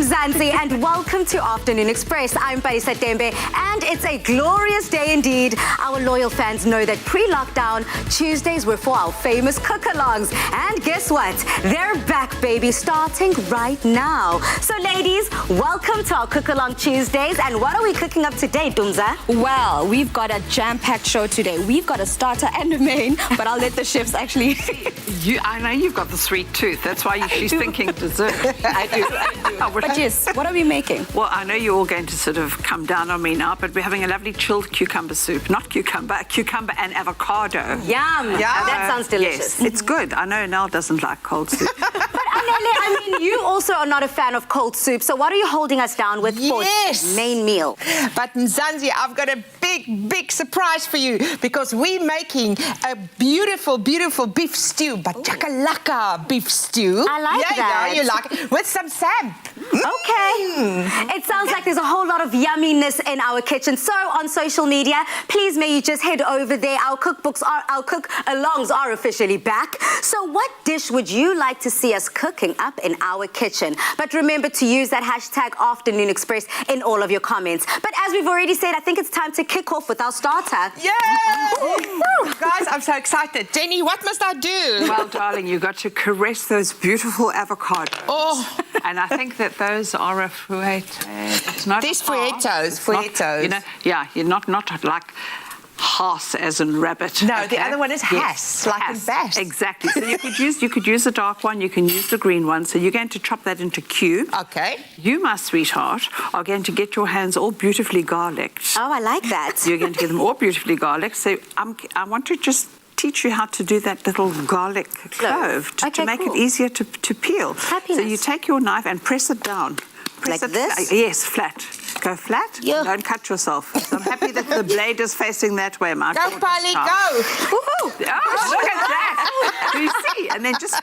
Mzansi, and welcome to Afternoon Express. I'm Parisa Tembe, and it's a glorious day indeed. Our loyal fans know that pre-lockdown, Tuesdays were for our famous cook-alongs. And guess what? They're back, baby, starting right now. So, ladies, welcome to our Cook-along Tuesdays. And what are we cooking up today, Dumza? Well, we've got a jam-packed show today. We've got a starter and a main, but I'll let the chefs actually... I know you've got the sweet tooth. That's why she's thinking dessert. I do. But yes, what are we making? Well, I know you're all going to sort of come down on me now, but we're having a lovely chilled cucumber soup. Not cucumber and avocado. Yum. That sounds delicious. Yes, it's good. I know Nell doesn't like cold soup. But Anele, I mean, you also are not a fan of cold soup, so what are you holding us down with for main meal? But Mzansi, I've got a big surprise for you, because we're making a beautiful beef stew, but Chakalaka beef stew. I like that. Yeah, you like it. With some sam. Okay. It sounds like there's a whole lot of yumminess in our kitchen. So on social media, please may you just head over there. Our cook-alongs are officially back. So what dish would you like to see us cooking up in our kitchen? But remember to use that hashtag Afternoon Express in all of your comments. But as we've already said, I think it's time to kick off with our starter. Yay! Guys, I'm so excited. Jenny, what must I do? Well, darling, you got to caress those beautiful avocados. Oh. And I think that those are a fouetté. It's not These a farce. fouettos. You know, yeah, you're not like Haas as in rabbit. No, okay? the other one is Hass, like in bass. Exactly. So you could use the dark one, you can use the green one. So you're going to chop that into cubes. Okay. You, my sweetheart, are going to get your hands all beautifully garlicked. Oh, I like that. You're going to get them all beautifully garlicked. So I want to just teach you how to do that little garlic clove to make it easier to peel. Happiness. So you take your knife and press it down. Press like it, this? Yes, flat. Go flat. Yeah. Don't cut yourself. So I'm happy that the blade is facing that way, Mark. Go, Polly, go. Woohoo! Oh, look at that. Do you see? And then just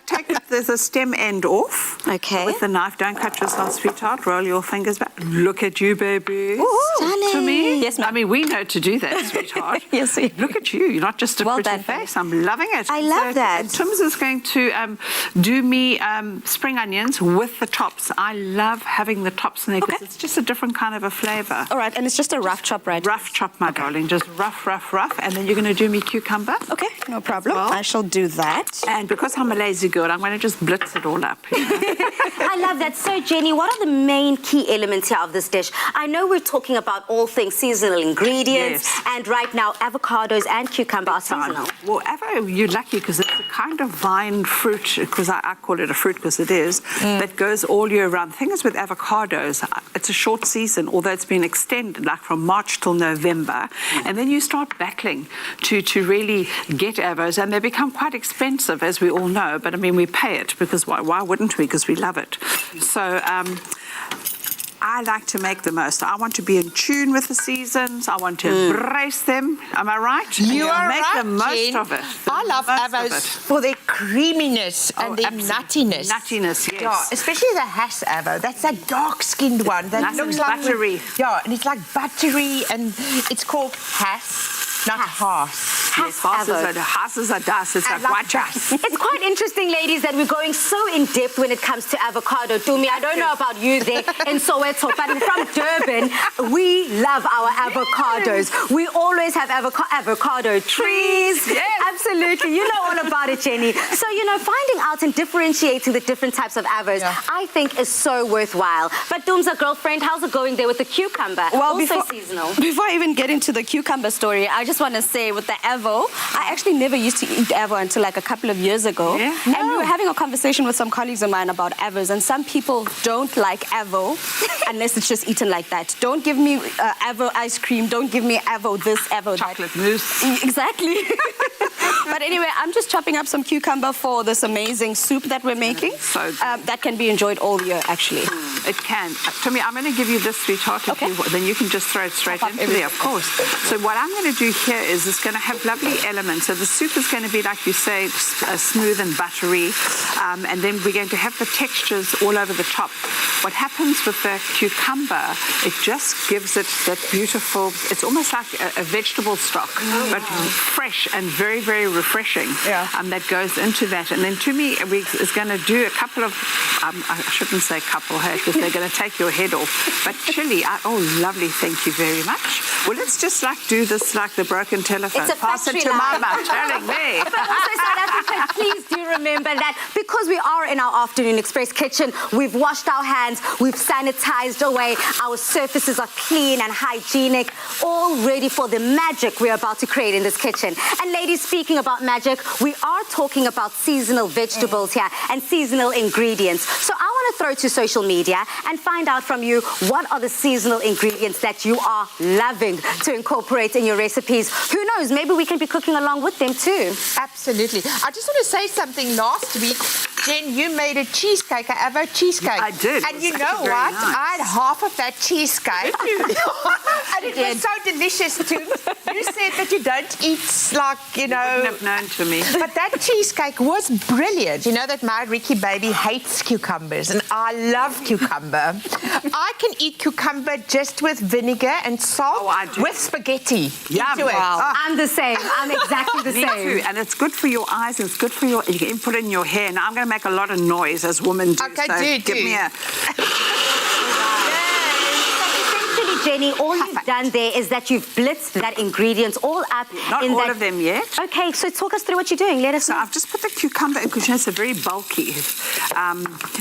take the stem end off. Okay. With the knife. Don't cut yourself, sweetheart. Roll your fingers back. Look at you, baby. Stunning. To me? Yes, ma'am. I mean, we know to do that, sweetheart. Yes, we Look at you. You're not just a Well pretty done. face. I'm loving it. I love that. And Tums is going to do me spring onions with the tops. I love having the tops in there because it's just a different kind of a flavour. All right, and it's just a rough chop, right? Rough chop, my darling. Just rough. And then you're going to do me cucumber. Okay, no problem. Well. I shall do that. And because I'm a lazy girl, I'm going to just blitz it all up. You know? I love that. So, Jenny, what are the main key elements here of this dish? I know we're talking about all things seasonal ingredients, and right now, avocados and cucumber are seasonal. Well, you're lucky because it's a kind of vine fruit, because I call it a fruit because it is, that goes all year round. The thing is with avocados, it's a short season, although it's been extended like from March till November, and then you start battling to really get avos, and they become quite expensive, as we all know, but I mean, we pay it because why wouldn't we? Because we love it. So I like to make the most. I want to be in tune with the seasons. I want to embrace them. Am I right? You are make right, the most Jen. of it. I love avos for their creaminess and their nuttiness. Nuttiness, yes. Yeah, especially the Hass avo. That's that dark-skinned one. That Nice looks and like buttery. Yeah, and it's like buttery, and it's called Hass, not Haas. Yes, Haas are das. It's like white das. It's quite interesting, ladies, that we're going so in-depth when it comes to avocado. Tumi, I don't know about you there in Soweto, but from Durban, we love our avocados. We always have avocado trees. Yes. Absolutely. You know all about it, Jenny. So, finding out and differentiating the different types of avos, I think is so worthwhile. But Doom's girlfriend, how's it going there with the cucumber? Well, also seasonal. Before I even get into the cucumber story, I just want to say with the avo, I actually never used to eat avo until like a couple of years ago. Yeah? And we were having a conversation with some colleagues of mine about avos, and some people don't like avo unless it's just eaten like that. Don't give me avo ice cream. Don't give me avo this, avo that. chocolate mousse. Exactly. But anyway, I'm just chopping up some cucumber for this amazing soup that we're making. So good. That can be enjoyed all year, actually. It can. Tommy, I'm going to give you this, sweetheart. Okay. Then you can just throw it straight Pop up into there, everything. of course. So what I'm going to do here is it's going to have lovely elements. So the soup is going to be, like you say, smooth and buttery. And then we're going to have the textures all over the top. What happens with the cucumber, it just gives it that beautiful, it's almost like a vegetable stock, but fresh and very, very refreshing. Yeah. That goes into that. And then Tumi is going to do a couple of, I shouldn't say couple, hey, because they're going to take your head off. But chili, oh, lovely, thank you very much. Well, let's just do this like the broken telephone. It's a Pass it factory to line. Mama, telling me. But also, South Africa, please do remember that because we are in our Afternoon Express kitchen, we've washed our hands, we've sanitized away, our surfaces are clean and hygienic, all ready for the magic we're about to create in this kitchen. And ladies, speaking about magic, we are talking about seasonal vegetables here and seasonal ingredients. So I want to throw to social media and find out from you, what are the seasonal ingredients that you are loving to incorporate in your recipes? Who knows, maybe we can be cooking along with them too. Absolutely. I just want to say something. Last week, Jen, you made a cheesecake, an avocado cheesecake. I did. And It you was know actually what? very nice. I had half of that cheesecake. And it was so delicious too. You said that you don't eat Wouldn't have known to me. But that cheesecake was brilliant. You know that my Ricky baby hates cucumbers, and I love cucumber. I can eat cucumber just with vinegar and salt. Oh, I do. With spaghetti. Yum. Into it. Wow. I'm the same. I'm exactly the Me same. too, and it's good for your eyes, and it's good for you can put it in your hair. Now I'm going to make a lot of noise as women do. Okay, so do. give me a... Essentially, Jenny, all you've done there is that you've blitzed that ingredients all up. Not in all that... of them yet. Okay, so talk us through what you're doing. Let us So know. I've just put the cucumber in because it's a very bulky.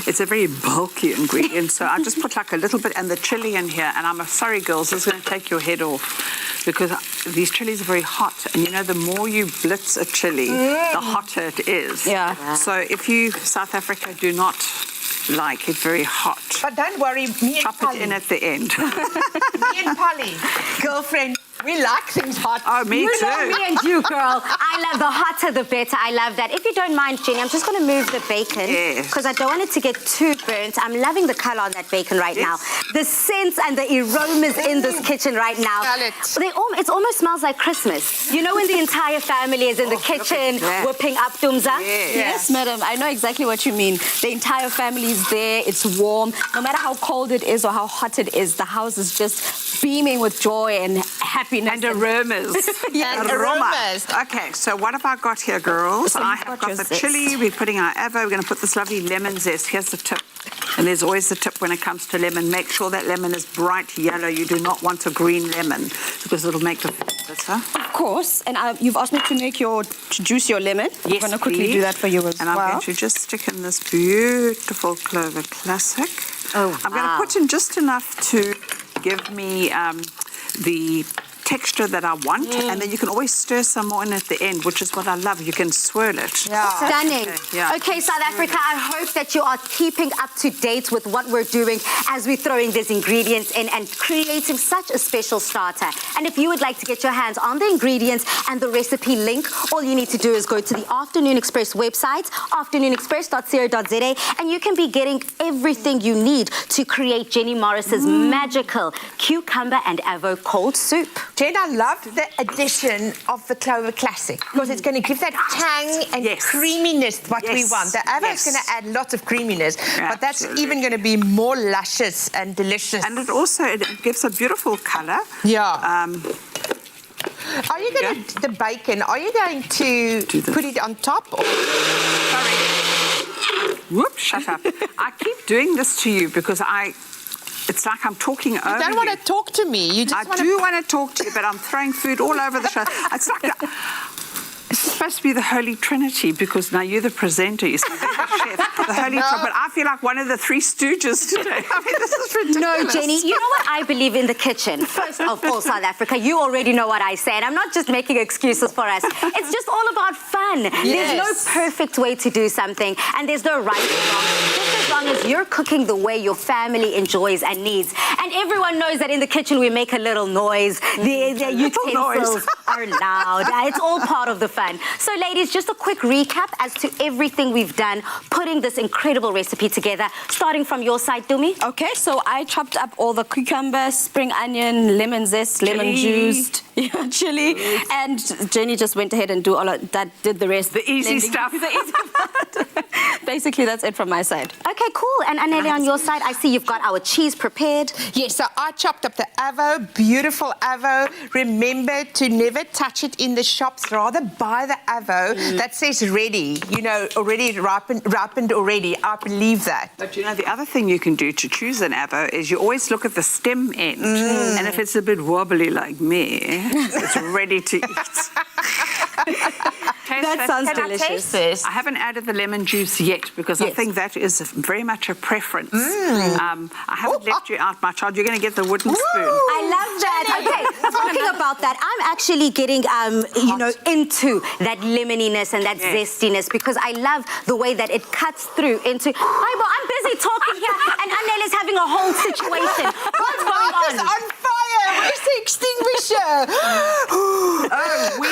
It's a very bulky ingredient. So I just put like a little bit and the chili in here. And I'm sorry, girls, this is going to take your head off because these chilies are very hot. And you know, the more you blitz a chili, the hotter it is. Yeah. So if you, South Africa, do not like it very hot, But don't worry, me and chop Polly, it in at the end. me and Polly, girlfriend, we like things hot. Oh, me You too. know me and you, girl. I love the hotter, the better. I love that. If you don't mind, Jenny, I'm just going to move the bacon Yes. because I don't want it to get too burnt. I'm loving the color on that bacon right now. The scents and the aromas in this kitchen right now. Smell it. It almost smells like Christmas. You know when the entire family is in the kitchen that. whipping up dumza? Yes, madam. I know exactly what you mean. The entire family is there. It's warm. No matter how cold it is or how hot it is, the house is just beaming with joy and happiness. And aromas. Yes, aromas. Okay, so what have I got here, girls? So I you've have got got your the chili. zest. We're putting our avo. We're going to put this lovely lemon zest. Here's the tip. And there's always the tip when it comes to lemon. Make sure that lemon is bright yellow. You do not want a green lemon because it'll make the bitter. Of course. And you've asked me to juice your lemon. Yes, I'm going to quickly please. do that for you as and well. I'm going to just stick in this beautiful Clover Classic. Oh, I'm going wow. to put in just enough to give me the texture that I want, and then you can always stir some more in at the end, which is what I love. You can swirl it. Stunning. Yeah. Okay, South Africa, I hope that you are keeping up to date with what we're doing as we're throwing these ingredients in and creating such a special starter. And if you would like to get your hands on the ingredients and the recipe link, all you need to do is go to the Afternoon Express website, afternoonexpress.co.za, and you can be getting everything you need to create Jenny Morris's magical cucumber and avo cold soup. Jen, I love the addition of the Clover Classic because it's going to give that tang and Yes. creaminess what we Yes. want. The avo is Yes. going to add lots of creaminess, but that's Absolutely. even going to be more luscious and delicious. And it also it gives a beautiful colour. Yeah. Are you There going you to, the bacon, are you going to Do this. put it on top? Or? Sorry. Whoop, shut up. I keep doing this to you because it's like I'm talking over You don't want to talk to me. You just I want do want to talk to you, but I'm throwing food all over the show. It's like it's supposed to be the Holy Trinity because now you're the presenter, you see, the chef, the Holy Trinity. But I feel like one of the Three Stooges today. I mean, this is ridiculous. No, Jenny, you know what I believe in the kitchen? First of all, South Africa, you already know what I said. I'm not just making excuses for us. It's just all about fun. There's no perfect way to do something, and there's no right or wrong. Just as long as you're cooking the way your family enjoys and needs. And everyone knows that in the kitchen we make a little noise. The utensils are loud. It's all part of the fun. So, ladies, just a quick recap as to everything we've done, putting this incredible recipe together, starting from your side, Dumi. Okay, so I chopped up all the cucumber, spring onion, lemon zest, lemon juiced, chili, and Jenny just went ahead and did the rest. The easy Blending. stuff. The easy part. Basically, that's it from my side. Okay, cool. And Anele, on your side, I see you've got our cheese prepared. Yes, so I chopped up the avo, beautiful avo. Remember to never touch it in the shops. Rather buy the avo that says ready, you know, already ripened already. I believe that. But you know, the other thing you can do to choose an avo is you always look at the stem end. And if it's a bit wobbly like me, it's ready to eat. That sounds delicious. This? I haven't added the lemon juice yet because I think that is very much a preference. I haven't left you out, my child. You're going to get the wooden spoon. I love that. Okay, talking about that, I'm actually getting, you know, into that lemoniness and that zestiness because I love the way that it cuts through into... Aibo, I'm busy talking here and Anele is having a whole situation. What's going on? It's on fire. Where's the extinguisher? We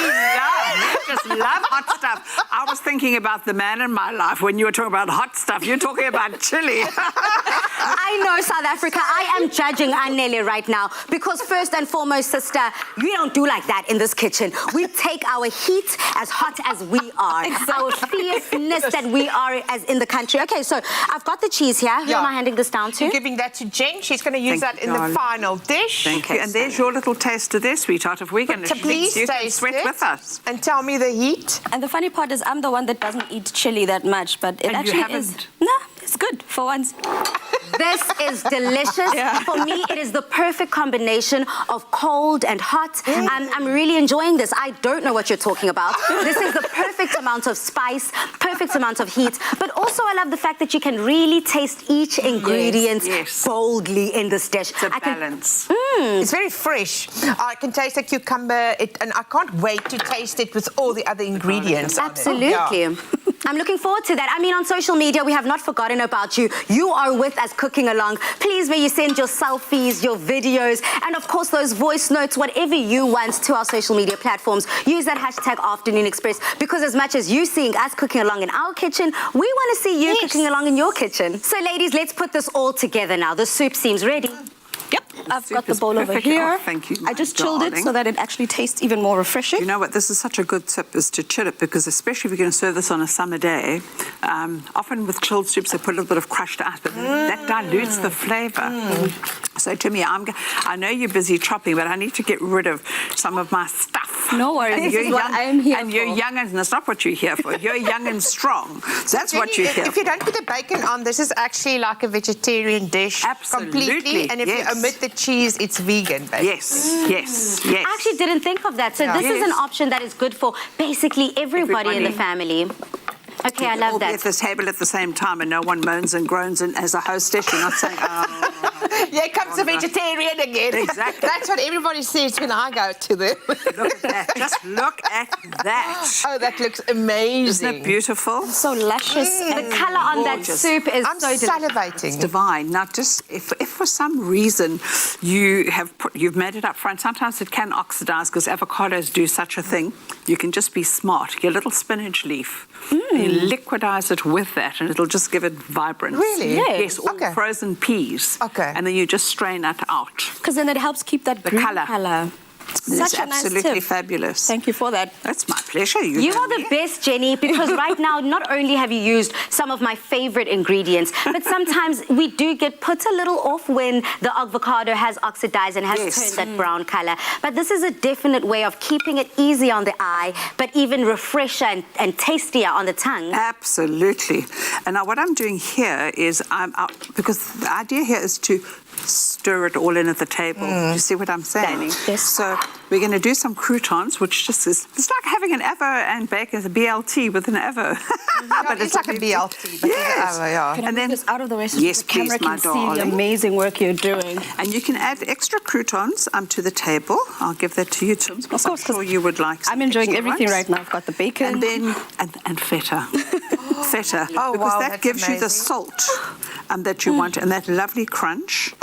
just love hot stuff. I was thinking about the man in my life when you were talking about hot stuff. You're talking about chili. I know, South Africa. I am judging Anele right now because first and foremost, sister, we don't do like that in this kitchen. We take our heat as hot as we are. Our fierceness that we are as in the country. Okay, so I've got the cheese here. Who am I handing this down to? You're giving that to Jen. She's going to use that in the final dish. Thank you. And there's your little taste of there, sweetheart. If we're going to Please you can taste sweat it with us. and tell me the heat. And the funny part is I'm the one that doesn't eat chili that much, but it And you actually is. haven't? No, it's good for once. This is delicious. For me, it is the perfect combination of cold and hot. I'm really enjoying this. I don't know what you're talking about. This is the perfect amount of spice, perfect amount of heat. But also, I love the fact that you can really taste each ingredient boldly in this dish. It's a balance. It's very fresh. I can taste the cucumber, and I can't wait to taste it with all the other ingredients. Absolutely. I'm looking forward to that. I mean, on social media, we have not forgotten about you. You are with us cooking along. Please, may you send your selfies, your videos, and of course, those voice notes, whatever you want to our social media platforms. Use that hashtag Afternoon Express because as much as you seeing us cooking along in our kitchen, we want to see you cooking along in your kitchen. So ladies, let's put this all together now. The soup seems ready. Yep, I've got the bowl over here. Thank you, I just chilled it so that it actually tastes even more refreshing. You know what? This is such a good tip, is to chill it, because especially if you're going to serve this on a summer day, often with chilled soups they put a little bit of crushed ice, but that dilutes the flavour. So to me, I know you're busy chopping, but I need to get rid of some of my stuff. No worries. This is what I am here for. And you're young, and that's not what you're here for. You're young and strong. So that's what you're here for. If you don't put the bacon on, this is actually like a vegetarian dish. Absolutely. Completely. And if you omit the cheese, it's vegan, baby. Yes. I actually didn't think of that. So this is an option that is good for basically everybody in the family. Okay, I love all that. be at this table at the same time and no one moans and groans, and as a hostess you're not saying, Here comes the vegetarian again. Exactly. That's what everybody says when I go to them. Look at that. Just look at that. Oh, that looks amazing. Isn't it beautiful? So luscious. The colour on that soup is I'm so delicious. salivating. It's divine. Now, just if for some reason you've made it up front, sometimes it can oxidize because avocados do such a thing. You can just be smart. Get a little spinach leaf. You liquidize it with that, and it'll just give it vibrance. Really? Yes. Or frozen peas. Okay. And then you just strain that out. Because then it helps keep that green colour. It's Such a nice absolutely tip. fabulous. Thank you for that. That's my pleasure. You are the best, Jenny, because right now, not only have you used some of my favorite ingredients, but sometimes we do get put a little off when the avocado has oxidized and has turned that brown color. But this is a definite way of keeping it easy on the eye, but even refresher and tastier on the tongue. Absolutely. And now what I'm doing here is because the idea here is to stir it all in at the table. You see what I'm saying? Yes. So we're going to do some croutons, which just is, it's like having an avo and bacon, it's a BLT with an avo. But it's like a BLT. But Yes. Can I move this out of the way so Yes, the camera please, my can see darling. the amazing work you're doing? And you can add extra croutons to the table. I'll give that to you, Tim, because I'm sure you would like some I'm enjoying extra everything ones. right now. I've got the bacon. And then, and feta. Feta. Oh, because wow, that that's gives you the amazing. salt that you want, and that lovely crunch.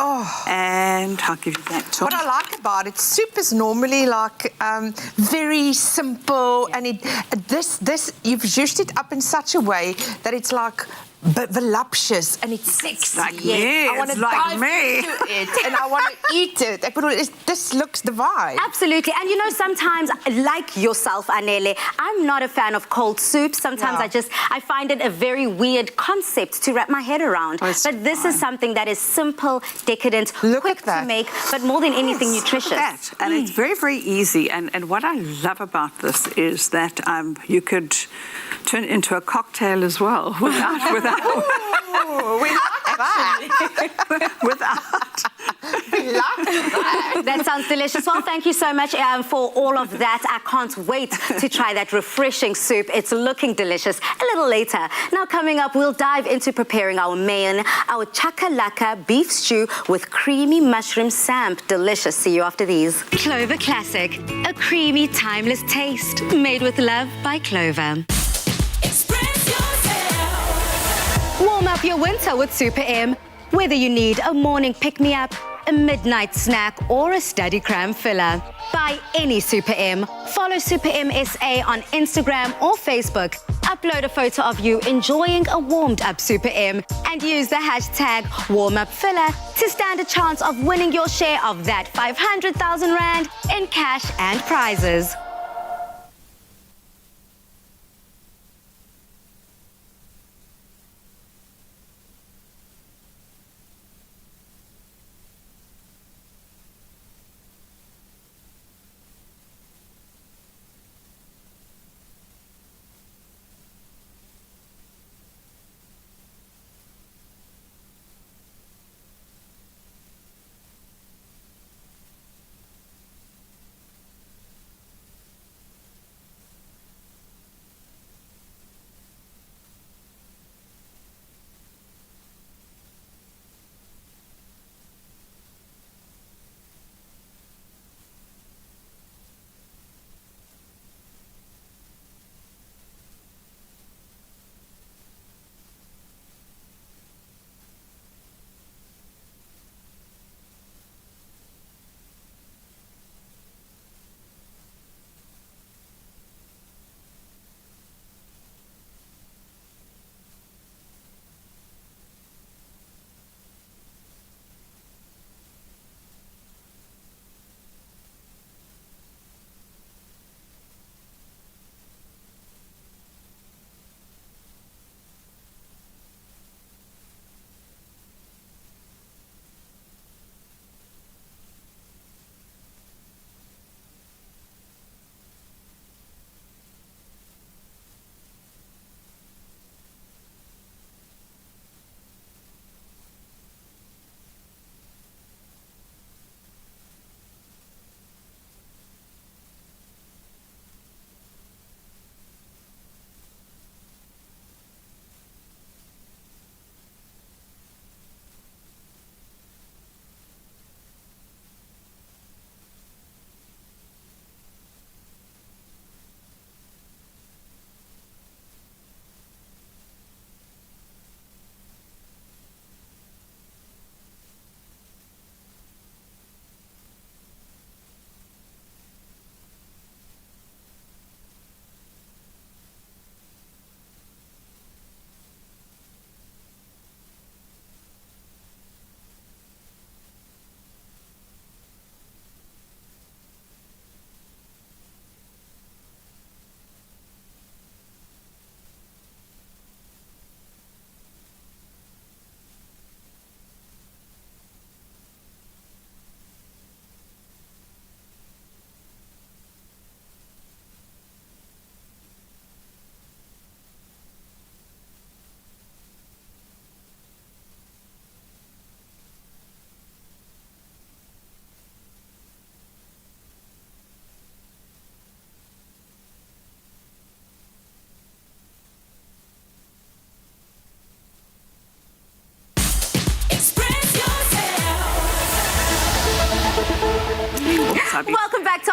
And I'll give you that too. What I like about it, soup is normally like very simple, and this you've zhuzhed it up in such a way that it's like voluptuous and it's sexy. like me, I want it's to like dive me. into it and I want to eat it. This looks divine. Absolutely. And you know, sometimes, like yourself, Anele, I'm not a fan of cold soup. Sometimes Yeah. I find it a very weird concept to wrap my head around. it's But this fine. is something that is simple, decadent, Look quick at that. to make, but more than anything, nutritious. That. And it's very, very easy. And what I love about this is that you could turn it into a cocktail as well without Ooh, we like that. We like that. That sounds delicious. Well, thank you so much for all of that. I can't wait to try that refreshing soup. It's looking delicious. A little later. Now, coming up, we'll dive into preparing our main, our Chakalaka beef stew with creamy mushroom samp. Delicious. See you after these. Clover Classic, a creamy, timeless taste made with love by Clover. Express yourself. Warm up your winter with Super M. Whether you need a morning pick-me-up, a midnight snack, or a study cram filler, buy any Super M. Follow Super M SA on Instagram or Facebook. Upload a photo of you enjoying a warmed-up Super M and use the hashtag #WarmUpFiller to stand a chance of winning your share of that 500,000 Rand in cash and prizes.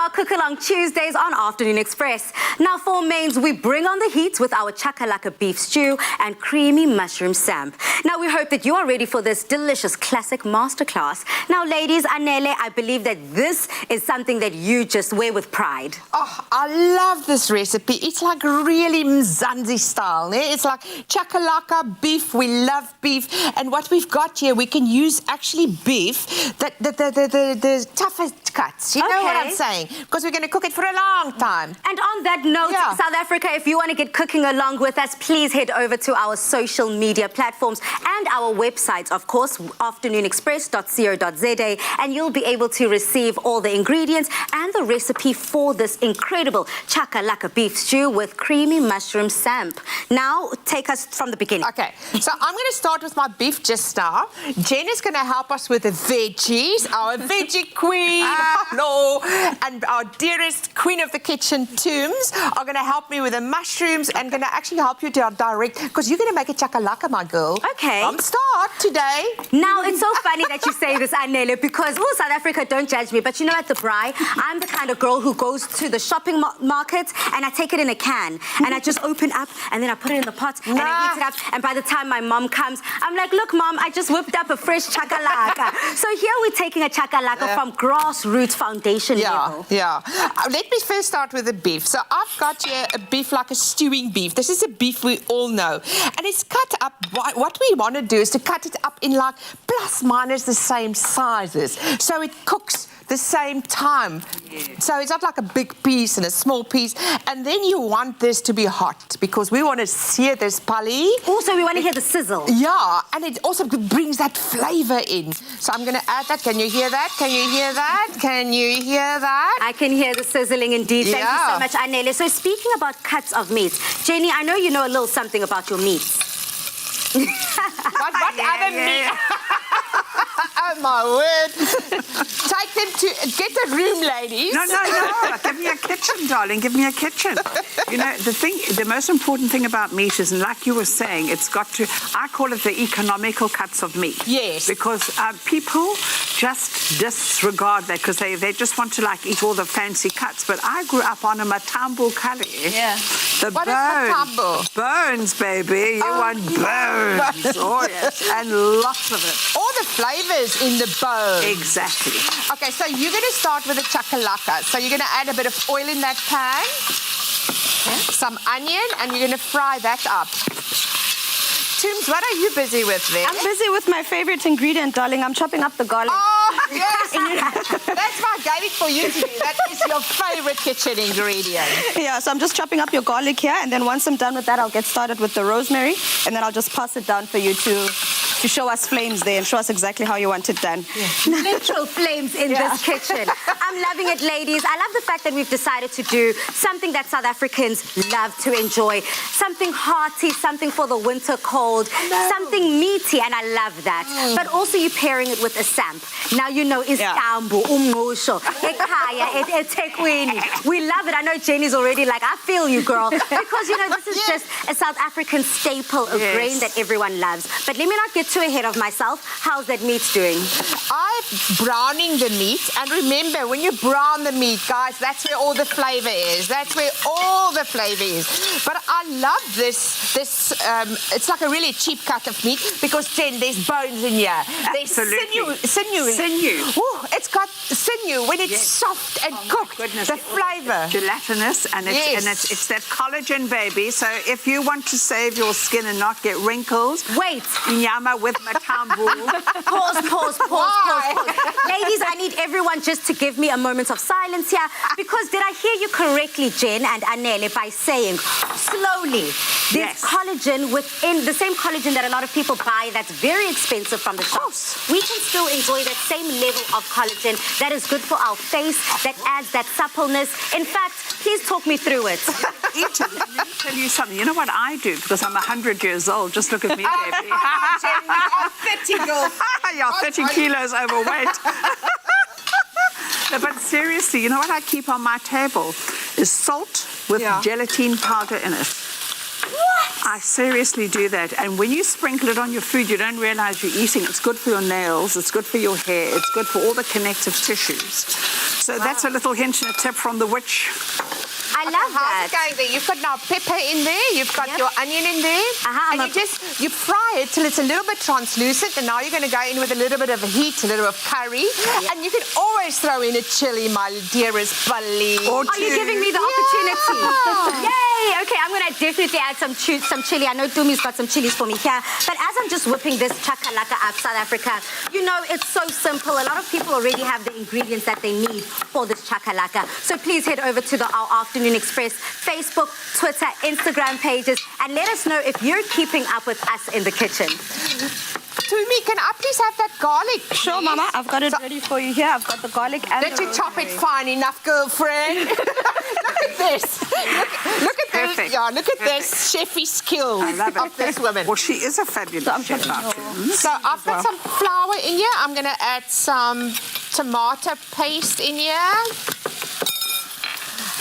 our Cook-Along Tuesdays on Afternoon Express. Now for mains, we bring on the heat with our Chakalaka beef stew and creamy mushroom samp. Now we hope that you are ready for this delicious classic masterclass. Now ladies, Anele, I believe that this is something that you just wear with pride. Oh, I love this recipe. It's like really Mzansi style. Eh? It's like chakalaka beef. We love beef. And what we've got here, we can use actually beef, the toughest cuts. You know what I'm saying? Because we're going to cook it for a long time. And on that note, South Africa, if you want to get cooking along with us, please head over to our social media platforms and our websites, of course, afternoonexpress.co.za, and you'll be able to receive all the ingredients and the recipe for this incredible chakalaka beef stew with creamy mushroom samp. Now, take us from the beginning. Okay, so I'm going to start with my beef just now. Jen is going to help us with the veggies, our veggie queen. Hello. And our dearest queen of the kitchen, Tooms, are going to help me with the mushrooms and going to actually help you to direct, because you're going to make a chakalaka, my girl. Okay. From start today. Now, it's so funny that you say this, Anele, because, South Africa, don't judge me, but you know, at the Braai, I'm the kind of girl who goes to the shopping market and I take it in a can and I just open up and then I put it in the pot and I heat it up, and by the time my mom comes, I'm like, look, Mom, I just whipped up a fresh chakalaka. So here we're taking a chakalaka from grassroots foundation level. Let me first start with the beef. So I've got here a beef like a stewing beef. This is a beef we all know. And it's cut up. What we want to do is to cut it up in like plus minus the same sizes. So it cooks the same time. So it's not like a big piece and a small piece. And then you want this to be hot because we want to sear this pali. Also, we want to hear the sizzle. Yeah, and it also brings that flavor in. So I'm going to add that. Can you hear that? Can you hear that? Can you hear that? I can hear the sizzling indeed. Thank you so much, Anele. So speaking about cuts of meat, Jenny, I know you know a little something about your meats. What other meat? Oh, my word. Take them to... Get the room, ladies. No. Give me a kitchen, darling. Give me a kitchen. You know, the most important thing about meat is, and like you were saying, it's got to... I call it the economical cuts of meat. Yes. Because people just disregard that because they just want to, like, eat all the fancy cuts. But I grew up on a matambo curry. Yeah. The What is bones. matambo? Bones, baby. You want bones. Oh, yes. And lots of it. All the flavors in the bone. Exactly. Okay, so you're going to start with the chakalaka. So you're going to add a bit of oil in that pan, some onion, and you're going to fry that up. Tooms, what are you busy with there? I'm busy with my favorite ingredient, darling. I'm chopping up the garlic. Oh, yes. That's why I gave it for you to do. That is your favorite kitchen ingredient. Yeah, so I'm just chopping up your garlic here, and then once I'm done with that, I'll get started with the rosemary, and then I'll just pass it down for you to show us flames there and show us exactly how you want it done. Literal flames in this kitchen. I'm loving it, ladies. I love the fact that we've decided to do something that South Africans love to enjoy. Something hearty, something for the winter cold, something meaty, and I love that. But also you're pairing it with a samp. Now you know isitambu, umngqusho, ekhaya, eThekwini. We love it. I know Jenny's already like, I feel you, girl. Because, you know, this is just a South African staple of grain that everyone loves. But let me not get too ahead of myself. How's that meat doing? I'm browning the meat. And remember, when you brown the meat, guys, that's where all the flavor is. That's where all the flavor is. But I love this. It's like a really cheap cut of meat because then there's bones in here. There's sinew. Ooh, it's got sinew when it's soft and cooked. The flavor. Gelatinous, and it's that collagen, baby. So if you want to save your skin and not get wrinkles, Wait. Nyama with matambu. Pause. Ladies, I need everyone just to give me a moment of silence here, because did I hear you correctly, Jen and Anele, by saying slowly there's collagen within the same collagen that a lot of people buy that's very expensive from the shops. We can still enjoy that same level of collagen that is good for our face, that adds that suppleness. In fact, please talk me through it. Eat it. Let me tell you something. You know what I do? Because I'm 100 years old. Just look at me, baby. I'm 30, girl. You're 30 kilos overweight. No, but seriously, you know what I keep on my table is salt with gelatin powder in it. What? I seriously do that. And when you sprinkle it on your food, you don't realize you're eating. It's good for your nails. It's good for your hair. It's good for all the connective tissues. So that's a little hint and a tip from the witch. I love How's that. it going there? You've got now pepper in there, you've got your onion in there, and you fry it till it's a little bit translucent, and now you're going to go in with a little bit of heat, a little bit of curry, and you can always throw in a chili, my dearest Bali. Or Are you giving me the opportunity? Yay! Okay, I'm going to definitely add some chili. I know Dumi's got some chilies for me here. But as I'm just whipping this chakalaka up, South Africa, you know, it's so simple. A lot of people already have the ingredients that they need for this chakalaka. So please head over to our Afternoon Express Facebook, Twitter, Instagram pages, and let us know if you're keeping up with us in the kitchen. Tumi, can I please have that garlic? Sure, Mama. I've got it ready for you here. I've got the garlic and Did the you chop it fine enough, girlfriend? Look at this. Look at this. Perfect. Yeah, look at this chefy skills I love it. of this woman. Well, she is a fabulous chef. So I've got some flour in here. I'm going to add some tomato paste in here.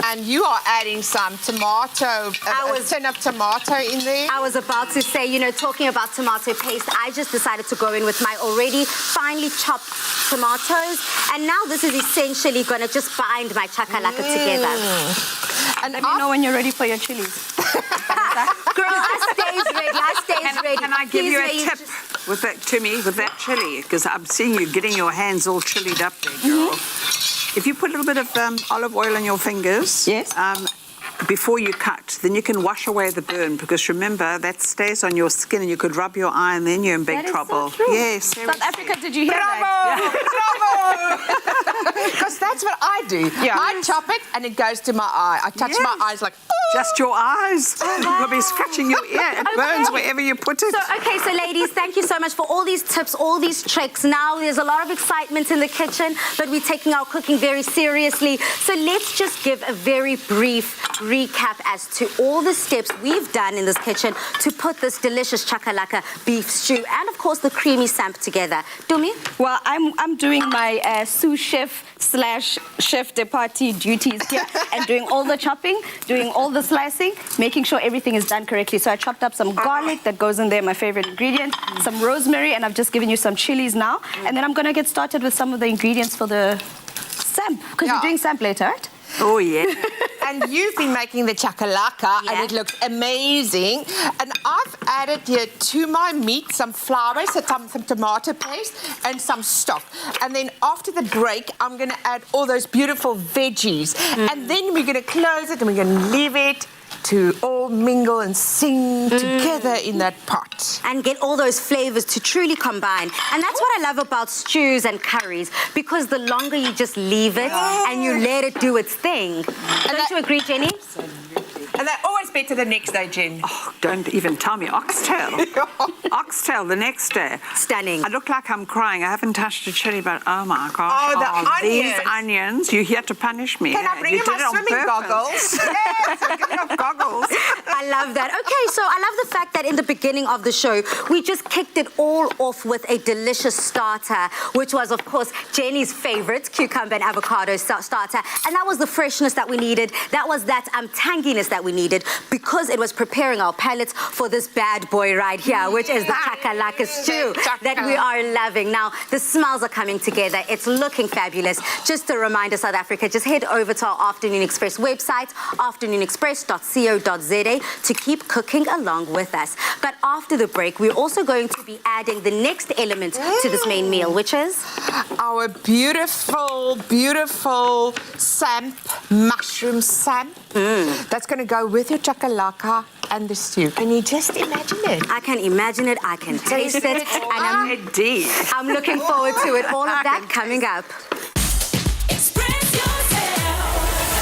And you are adding some tomato, a tin of tomato in there. I was about to say, you know, talking about tomato paste, I just decided to go in with my already finely chopped tomatoes. And now this is essentially going to just bind my chakalaka together. And let me know when you're ready for your chilies. Girl, I stays ready. I stays ready. Can I give you a Please, tip with that, Timmy, with that chili? Because I'm seeing you getting your hands all chilied up there, girl. If you put a little bit of olive oil on your fingers, Yes. Before you cut, then you can wash away the burn, because remember, that stays on your skin and you could rub your eye and then you're in big That is so trouble. true. Yes. South Africa, did you hear that? Bravo! Because that's what I do. Yeah. I chop it and it goes to my eye. I touch my eyes like, Just your eyes. You'll be scratching your ear. It burns wherever you put it. So ladies, thank you so much for all these tips, all these tricks. Now there's a lot of excitement in the kitchen, but we're taking our cooking very seriously. So let's just give a very brief recap as to all the steps we've done in this kitchen to put this delicious chakalaka beef stew and, of course, the creamy samp together. Dumi? Well, I'm doing my sous chef / chef de partie duties here and doing all the chopping, doing all the slicing, making sure everything is done correctly. So I chopped up some garlic that goes in there, my favorite ingredient, some rosemary, and I've just given you some chilies now. And then I'm going to get started with some of the ingredients for the samp, because you're doing samp later, right? Oh, yeah. and you've been making the chakalaka, Yeah. and it looks amazing. And I've added here to my meat some flour, so some tomato paste, and some stock. And then after the break, I'm going to add all those beautiful veggies. And then we're going to close it, and we're going to leave it to all mingle and sing together in that pot. And get all those flavors to truly combine. And that's what I love about stews and curries, because the longer you just leave it and you let it do its thing. Don't you agree, Jenny? And they're always better the next day, Jen. Oh, don't even tell me. Oxtail. Oxtail the next day. Stunning. I look like I'm crying. I haven't touched a chili, but oh my gosh. Oh, the These onions. onions. You're here to punish me. Can I bring you did my it on swimming purpose. goggles? Yes, I'm getting off goggles. I love that. Okay, so I love the fact that in the beginning of the show, we just kicked it all off with a delicious starter, which was, of course, Jenny's favorite, cucumber and avocado starter. And that was the freshness that we needed. That was that tanginess that we needed, because it was preparing our palates for this bad boy right here, which is the chakalaka stew that we are loving. Now, the smells are coming together. It's looking fabulous. Just a reminder, South Africa, just head over to our Afternoon Express website, afternoonexpress.co.za, to keep cooking along with us. But after the break, we're also going to be adding the next element to this main meal, which is Our beautiful, beautiful samp, mushroom samp. That's going to go with your chakalaka and the stew. Can you just imagine it? I can imagine it, I can taste it, and Indeed. I'm looking forward to it. All of that coming up. Express yourself.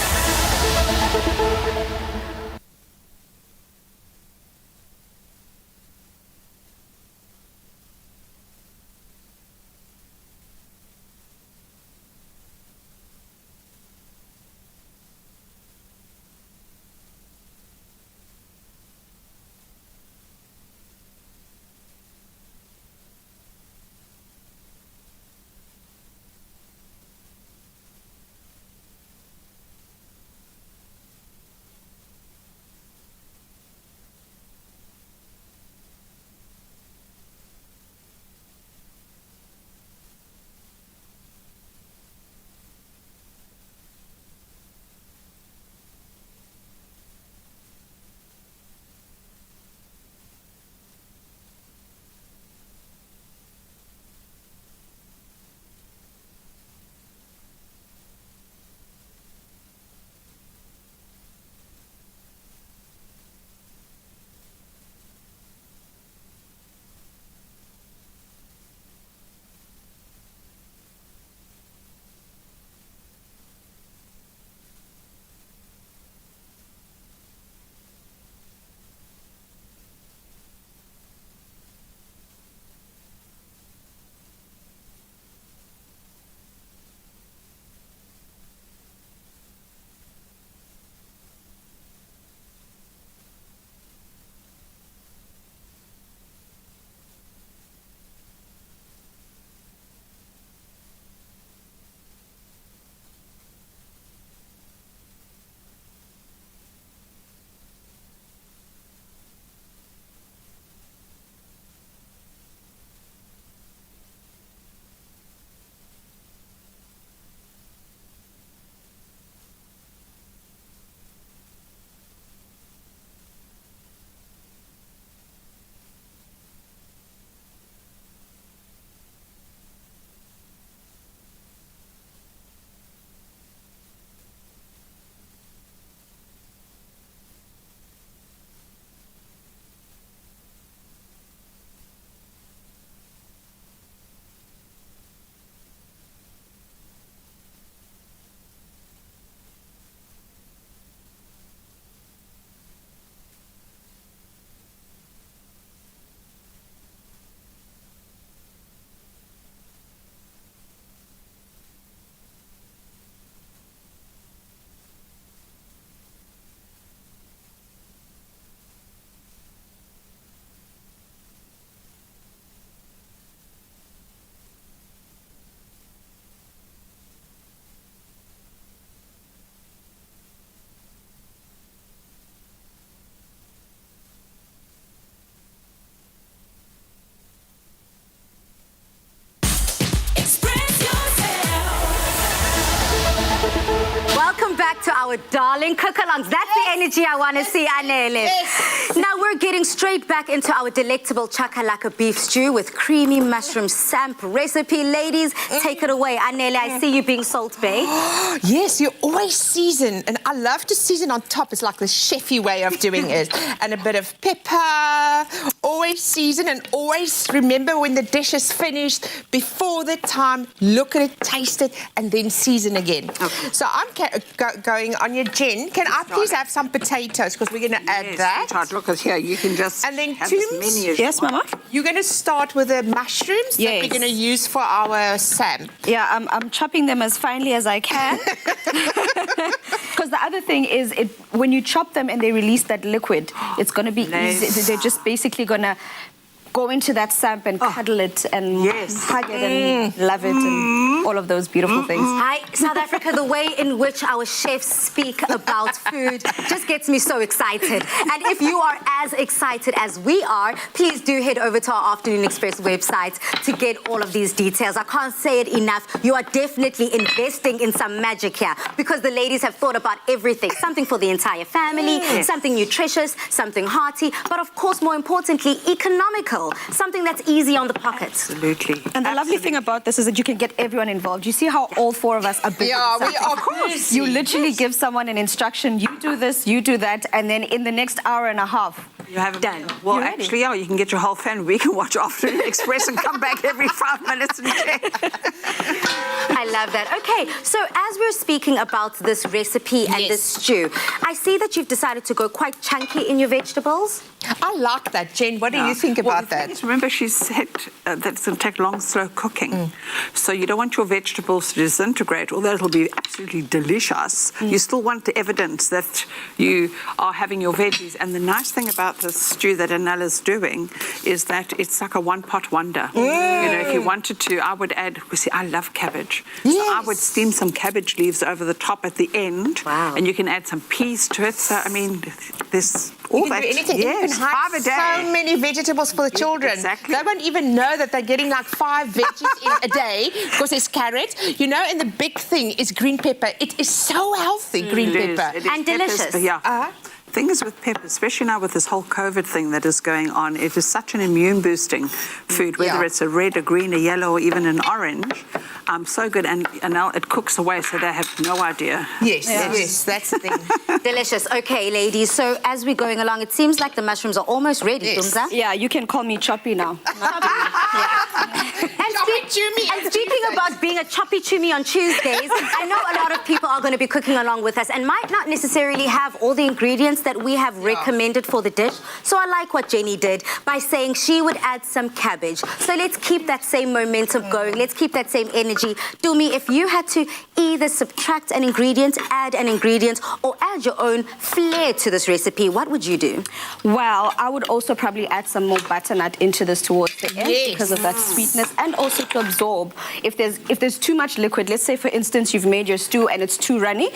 our darling cook-alongs. That's the energy I want to see, Anele. Now we're getting straight back into our delectable Chakalaka beef stew with creamy mushroom samp recipe. Ladies, take it away. Anele, I see you being Salt Bay. Yes, you always season, and I love to season on top. It's like the chefy way of doing it. And a bit of pepper, always season, and always remember when the dish is finished, before the time, look at it, taste it, and then season again. Okay. So I'm going on your Jen. Can I please have some potatoes, because we're going to add that. Sweetheart, look at here. You can just and then have Tooms, as many as Yes, you want. Mama? You're going to start with the mushrooms that Yes. we're going to use for our Sam. Yeah, I'm chopping them as finely as I can. Because the other thing is, when you chop them and they release that liquid, it's going to be easy. They're just basically going to go into that samp and cuddle it and hug it and love it and all of those beautiful things. Hi, South Africa, the way in which our chefs speak about food just gets me so excited. And if you are as excited as we are, please do head over to our Afternoon Express website to get all of these details. I can't say it enough. You are definitely investing in some magic here, because the ladies have thought about everything. Something for the entire family, something nutritious, something hearty, but of course, more importantly, economical. Something that's easy on the pocket. Absolutely. And the lovely thing about this is that you can get everyone involved. You see how all four of us are busy. Yeah, with we something? are busy. You literally give someone an instruction, you do this, you do that, and then in the next hour and a half, You have done. Well, You're ready. actually, yeah, you can get your whole family. We can watch Afternoon Express and come back every 5 minutes and check. I love that. Okay, so as we're speaking about this recipe and this stew, I see that you've decided to go quite chunky in your vegetables. I like that, Jen. What do you think Well, about the thing that? is, remember, she said that it's going to take long, slow cooking. So you don't want your vegetables to disintegrate, although it'll be absolutely delicious. You still want the evidence that you are having your veggies. And the nice thing about this stew that Anella's doing is that it's like a one-pot wonder. You know, if you wanted to, I would add, you see, I love cabbage. So I would steam some cabbage leaves over the top at the end. Wow. And you can add some peas to it. So, I mean, there's You all can that. do anything. You Yes, can 5 a hide day. so many vegetables for the children. Exactly. They won't even know that they're getting like 5 veggies in a day, because there's carrot, you know, and the big thing is green pepper. It is so healthy, green pepper. It is And peppers, delicious. but yeah. Thing is with pepper, especially now with this whole COVID thing that is going on, it is such an immune-boosting food, whether it's a red, a green, a yellow, or even an orange. So good, and now it cooks away, so they have no idea. Yes, that's the thing. Delicious. Okay, ladies, so as we're going along, it seems like the mushrooms are almost ready, Yes. Tumza. yeah, you can call me Choppy now. And speaking about being a choppy chumi on Tuesdays, I know a lot of people are going to be cooking along with us and might not necessarily have all the ingredients that we have recommended for the dish. So I like what Jenny did by saying she would add some cabbage. So let's keep that same momentum going. Let's keep that same energy. Dumi, if you had to either subtract an ingredient, add an ingredient, or add your own flair to this recipe, what would you do? Well, I would also probably add some more butternut into this towards the end because of that sweetness, and also to absorb. If there's too much liquid, let's say for instance you've made your stew and it's too runny,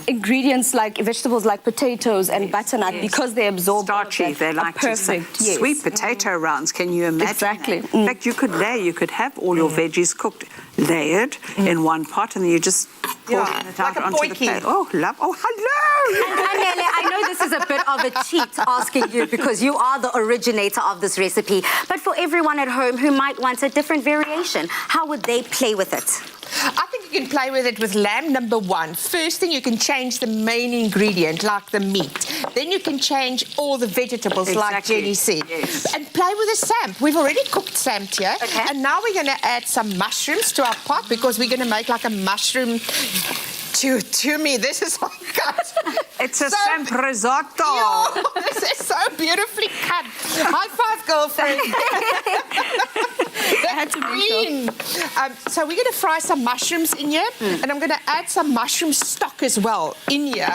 ingredients like vegetables like potatoes and butternut, because they absorb all of Starchy, that, they are like to say. perfect. Yes. Sweet potato rounds, can you imagine? Exactly. that? In fact, you could have all your veggies cooked, layered in one pot, and then you just pour it like out a onto the potjie. plate. Oh, hello! And Anele, I know this is a bit of a cheat asking you, because you are the originator of this recipe. But for everyone at home who might want a different variation, how would they play with it? I think you can play with it with lamb, number one. First thing, you can change the main ingredient, like the meat. Then you can change all the vegetables, like Exactly. Jenny said. Yes. And play with the samp. We've already cooked samp here. Okay. And now we're going to add some mushrooms to our pot, because we're going to make like a mushroom... To me, this is like It's a So- samp risotto. Oh, this is so beautifully cut. High five, girlfriend. I had to make sure. Green. So we're going to fry some mushrooms in here, and I'm going to add some mushroom stock as well in here,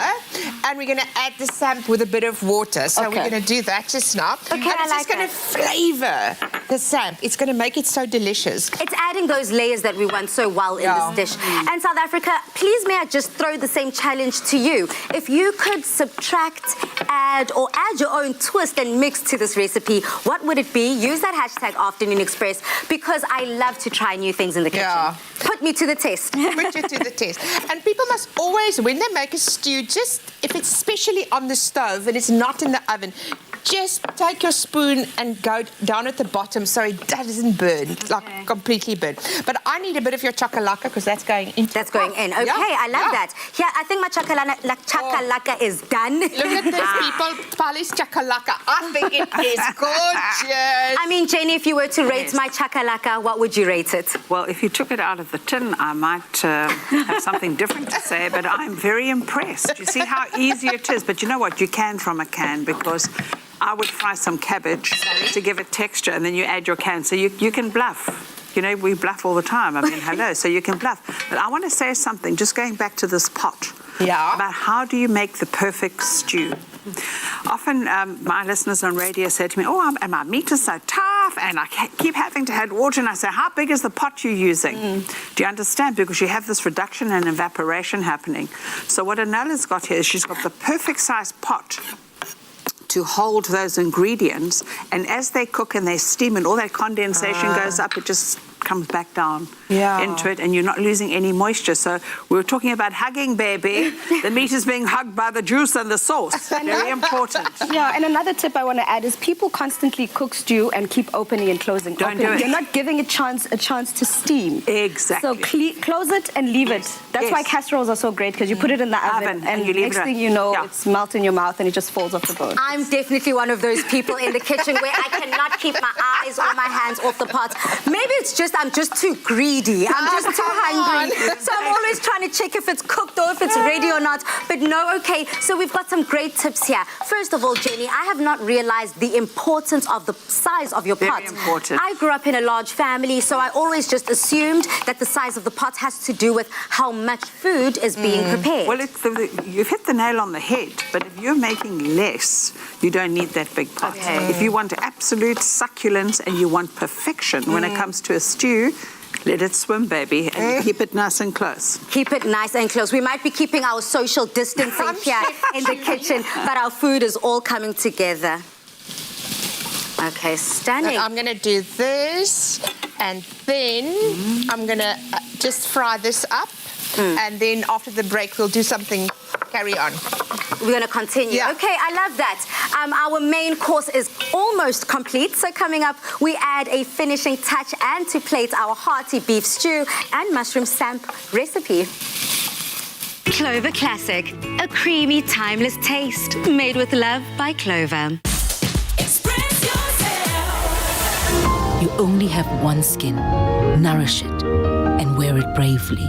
and we're going to add the samp with a bit of water. So we're Okay. going to do that just now. Okay, and I it's like just going to flavor the samp. It's going to make it so delicious. It's adding those layers that we want so well in Yeah. this dish. And South Africa, please may I just throw the same challenge to you. If you could subtract, add, or add your own twist and mix to this recipe, what would it be? Use that hashtag Afternoon Express, because because I love to try new things in the kitchen. Yeah. Put me to the test. Put you to the test. And people must always, when they make a stew, just if it's especially on the stove and it's not in the oven, just take your spoon and go down at the bottom so it doesn't burn, like completely burn. But I need a bit of your chakalaka because that's going in. That's going in. Okay, I love that. Yeah, I think my chakalaka is done. Look at this, people. Pali's chakalaka. I think it is gorgeous. I mean, Jenny, if you were to rate my chakalaka, what would you rate it? Well, if you took it out of the tin, I might have something different to say, but I'm very impressed. You see how easy it is. But you know what? You can from a can, because I would fry some cabbage to give it texture, and then you add your can. So you can bluff. You know, we bluff all the time. I mean, hello. So you can bluff. But I want to say something, just going back to this pot. Yeah. About how do you make the perfect stew. Often my listeners on radio say to me, and my meat is so tough, and I keep having to add water. And I say, how big is the pot you're using? Do you understand? Because you have this reduction and evaporation happening. So what Anola's got here is she's got the perfect size pot to hold those ingredients, and as they cook and they steam and all that condensation goes up, it just comes back down into it, and you're not losing any moisture. So we were talking about hugging, baby. The meat is being hugged by the juice and the sauce. Very important. Yeah, and another tip I want to add is people constantly cook stew and keep opening and closing. Don't do it. You're not giving a chance to steam. Exactly. So close it and leave it. That's why casseroles are so great, because you put it in the oven and you leave next it thing you know, yeah. it's melt in your mouth and it just falls off the bone. I'm definitely one of those people in the kitchen where I cannot keep my eyes or my hands off the pot. Maybe it's just I'm just too greedy. I'm just too hungry. So I'm always trying to check if it's cooked or if it's ready or not. But no, okay. So we've got some great tips here. First of all, Jenny, I have not realized the importance of the size of your pot. Very important. I grew up in a large family, so I always just assumed that the size of the pot has to do with how much food is being prepared. Well, you've hit the nail on the head, but if you're making less, you don't need that big pot. If you want absolute succulence and you want perfection when it comes to a stew, let it swim, baby, and keep it nice and close. Keep it nice and close. We might be keeping our social distancing here in the kitchen, but our food is all coming together. Okay, stunning. I'm going to do this, and then I'm going to just fry this up, and then after the break, we'll do something, carry on. We're going to continue. Yeah. Okay, I love that. Our main course is almost complete. So coming up, we add a finishing touch and to plate our hearty beef stew and mushroom samp recipe. Clover Classic, a creamy, timeless taste made with love by Clover. Express yourself. You only have one skin. Nourish it and wear it bravely.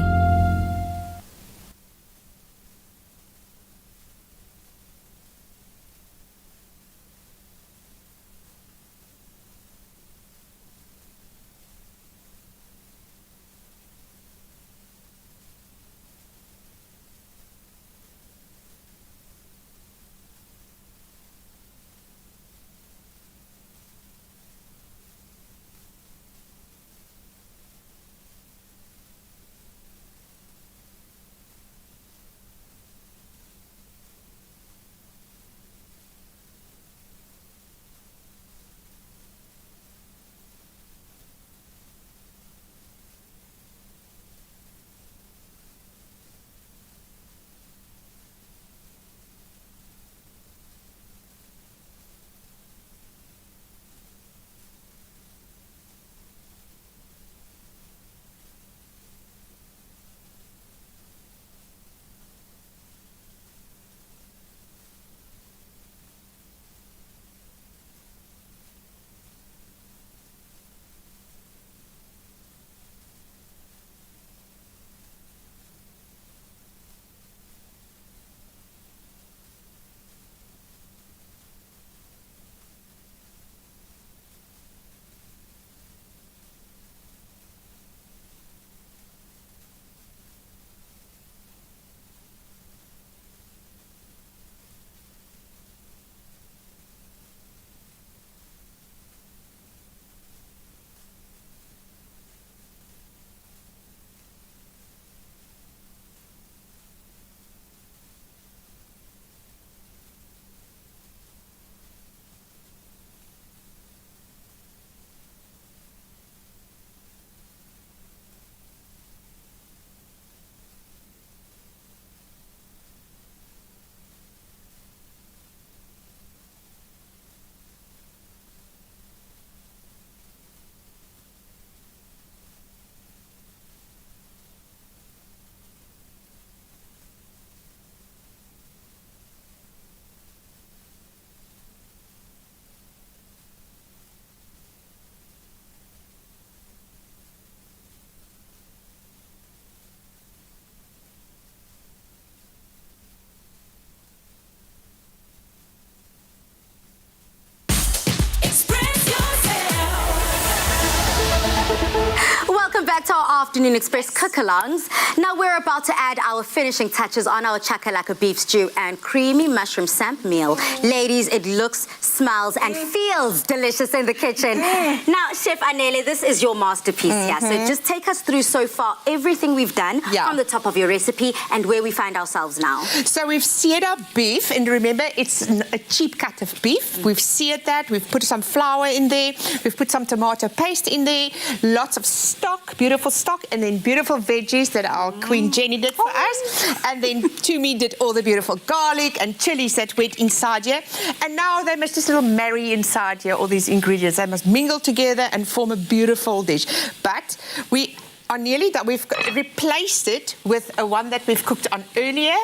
Afternoon Express cook-alongs. Now we're about to add our finishing touches on our Chakalaka beef stew and creamy mushroom samp meal. Ladies, it looks, smells and feels delicious in the kitchen. Now, Chef Anele, this is your masterpiece here. So just take us through so far everything we've done from the top of your recipe and where we find ourselves now. So we've seared our beef, and remember, it's a cheap cut of beef. We've seared that. We've put some flour in there. We've put some tomato paste in there. Lots of stock, beautiful stock, and then beautiful veggies that our Queen Jenny did for us. And then Tumi did all the beautiful garlic and chilies that went inside here. And now they must just little marry inside here, all these ingredients. They must mingle together and form a beautiful dish. But we are nearly done. We've replaced it with a one that we've cooked on earlier.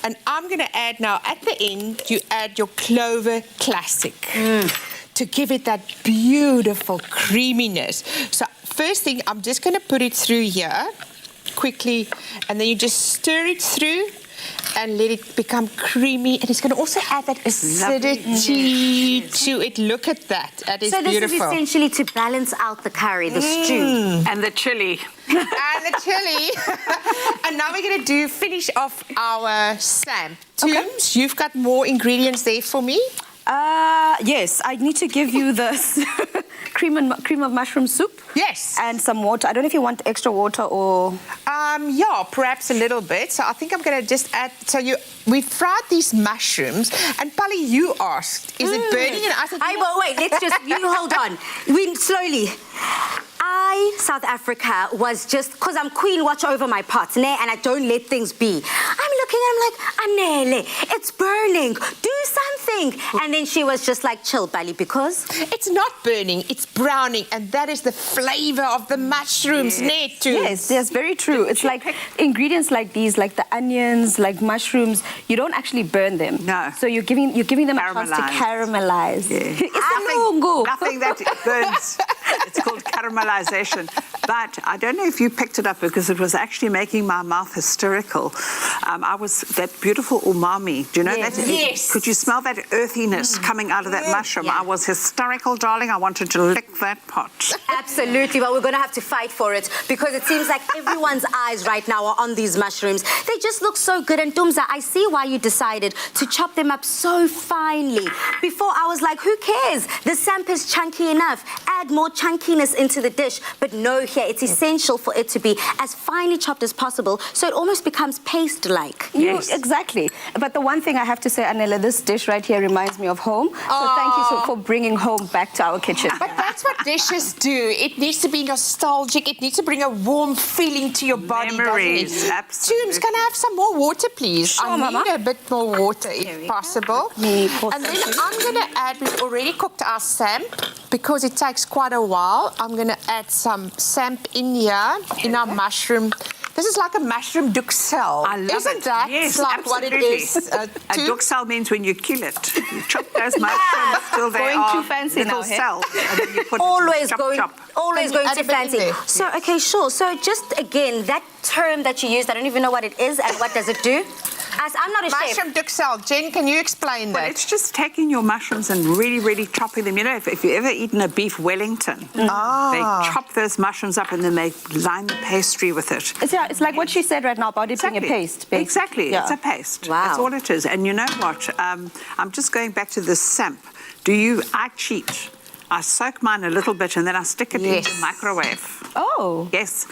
And I'm going to add now, at the end, you add your Clover Classic to give it that beautiful creaminess. So first thing, I'm just going to put it through here quickly, and then you just stir it through and let it become creamy. And it's going to also add that acidity to it. Look at that. That is beautiful. So this is essentially to balance out the curry, the stew. And the chili. And the chili. And now we're going to finish off our samp. Tooms, you've got more ingredients there for me? Yes, I need to give you the cream of mushroom soup. Yes. And some water. I don't know if you want extra water or... Yeah, perhaps a little bit. So I think I'm going to just add... So we fried these mushrooms, and Polly, you asked, is it burning? And I said... Wait, let's just... You hold on. Slowly. South Africa, was just... Because I'm queen, watch over my pots, and I don't let things be. I'm looking, I'm like, Anele, it's burning. Do something. And then she was just like, chill, Bali, because... It's not burning, it's browning, and that is the flavour of the mushrooms, Yes, very true. It's like ingredients like these, like the onions, like mushrooms, you don't actually burn them. No. So you're giving them a chance to caramelize. Nothing that burns. It's called caramelization. But I don't know if you picked it up, because it was actually making my mouth hysterical. I was that beautiful umami. Do you know that? Yes. Could you smell that earthiness coming out of that mushroom? Yeah. I was hysterical, darling. I wanted to lick that pot. Absolutely, but we're going to have to fight for it, because it seems like everyone's eyes right now are on these mushrooms. They just look so good. And Tumza, I see why you decided to chop them up so finely. Before, I was like, who cares? The samp is chunky enough. Add more chunkiness into the dish. But no, here, it's essential for it to be as finely chopped as possible, so it almost becomes paste-like. Yes. Exactly. But the one thing I have to say, Anela, this dish right here reminds me of home. So thank you for bringing home back to our kitchen. But that's what dishes do. It needs to be nostalgic. It needs to bring a warm feeling to your body, Memories, doesn't it? absolutely. Tooms, can I have some more water, please? Sure, I Mama. need a bit more water, if possible. And then I'm going to add, we've already cooked our samp, because it takes quite a while. I'm going to add some samp in here, in our mushroom. This is like a mushroom duxelle. I love Isn't it. that Yes, like what it absolutely. is? A duxelle means when you kill it. You chop those mushrooms till they Going are too fancy little now, hey? cells. And then you put Always chop, going, chop. always And going add to a bit in fancy. there. So, okay, sure. So just again, that term that you used, I don't even know what it is and what does it do. As I'm not a chef. Mushroom duxelle. Jen, can you explain Well, that? it's just taking your mushrooms and really, really chopping them. You know, if you've ever eaten a beef Wellington, they chop those mushrooms up and then they line the pastry with it. It's like what she said right now about it being a paste. Exactly. Yeah. It's a paste. Wow. That's all it is. And you know what? I'm just going back to this samp. I cheat. I soak mine a little bit and then I stick it into the microwave. Oh. Yes.